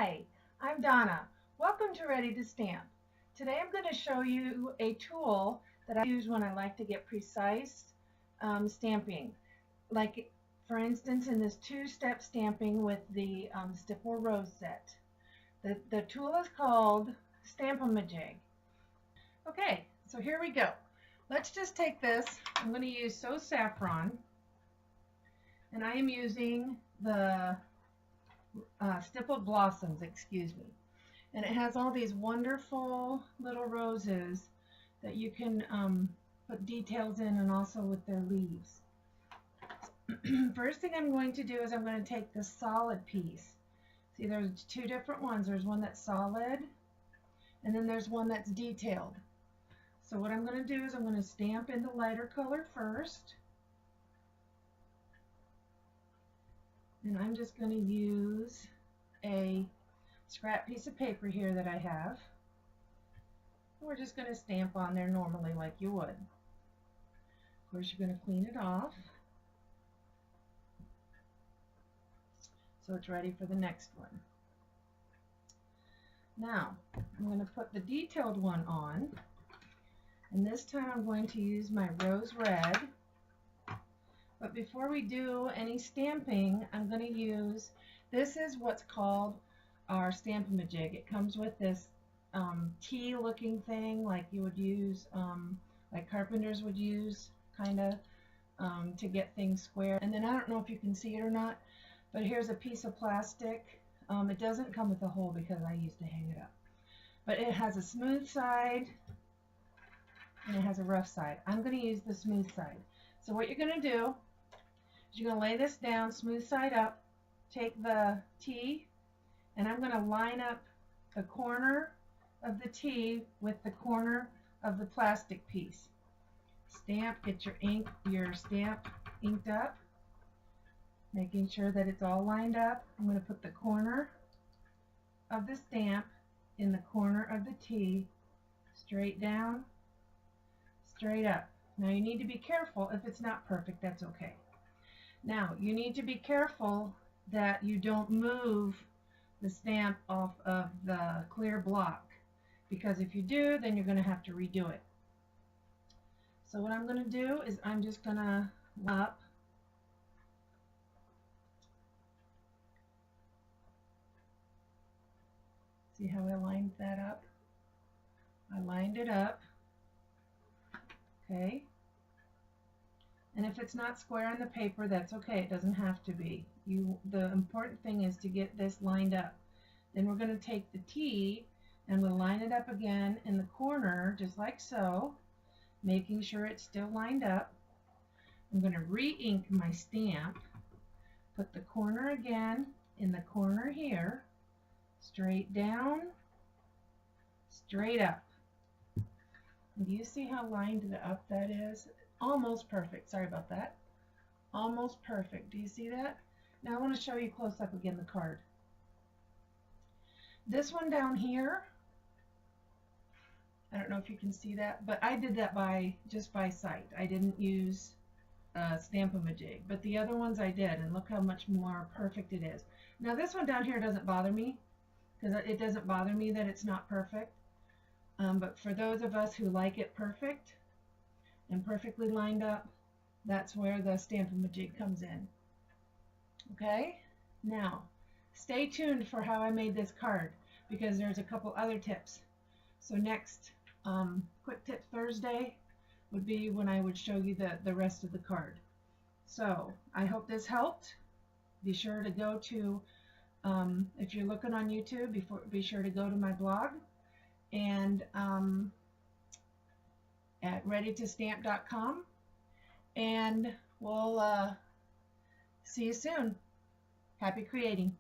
Hi, I'm Donna. Welcome to Ready to Stamp. Today I'm going to show you a tool that I use when I like to get precise stamping. Like, for instance, in this two-step stamping with the stipple rose set. The tool is called stamp-a-ma-jig. Okay, so here we go. Let's just take this. I'm going to use So Saffron, and I am using the stippled blossoms, excuse me. And it has all these wonderful little roses that you can put details in, and also with their leaves. First thing I'm going to do is I'm going to take the solid piece. See, there's two different ones. There's one that's solid, and then there's one that's detailed. So what I'm going to do is I'm going to stamp in the lighter color first. And I'm just going to use a scrap piece of paper here that I have. We're just going to stamp on there normally like you would. Of course, you're going to clean it off so it's ready for the next one. Now, I'm going to put the detailed one on, and this time I'm going to use my rose red. But before we do any stamping, I'm going to use, this is what's called our stamp-a-ma-jig. It comes with this T looking thing like you would use, like carpenters would use, kind of, to get things square. And then I don't know if you can see it or not, but here's a piece of plastic. It doesn't come with a hole because I used to hang it up. But it has a smooth side and it has a rough side. I'm going to use the smooth side. So what you're going to do is you're going to lay this down smooth side up, take the T, and I'm going to line up the corner of the T with the corner of the plastic piece. Stamp, get your stamp inked up, making sure that it's all lined up. I'm going to put the corner of the stamp in the corner of the T, straight down, straight up. Now you need to be careful. If it's not perfect, that's okay. Now you need to be careful that you don't move the stamp off of the clear block, because if you do, then you're going to have to redo it. So what I'm going to do is I'm just going to line up see how I lined that up? I lined it up. Okay. And if it's not square on the paper, that's okay. It doesn't have to be. The important thing is to get this lined up. Then we're going to take the T and we'll line it up again in the corner, just like so, making sure it's still lined up. I'm going to re-ink my stamp, put the corner again in the corner here, straight down, straight up. And do you see how lined up that is? Almost perfect. Sorry about that. Almost perfect. Do you see that? Now I want to show you close up again the card. This one down here, I don't know if you can see that, but I did that just by sight. I didn't use stamp-a-ma-jig, but the other ones I did, and look how much more perfect it is. Now this one down here doesn't bother me, because it doesn't bother me that it's not perfect. But for those of us who like it perfect and perfectly lined up, that's where the stamp-a-ma-jig comes in. Okay? Now, stay tuned for how I made this card, because there's a couple other tips. So next, Quick Tip Thursday would be when I would show you the rest of the card. So, I hope this helped. Be sure to go to, if you're looking on YouTube, be sure to go to my blog, and at readytostamp.com, and we'll see you soon. Happy creating.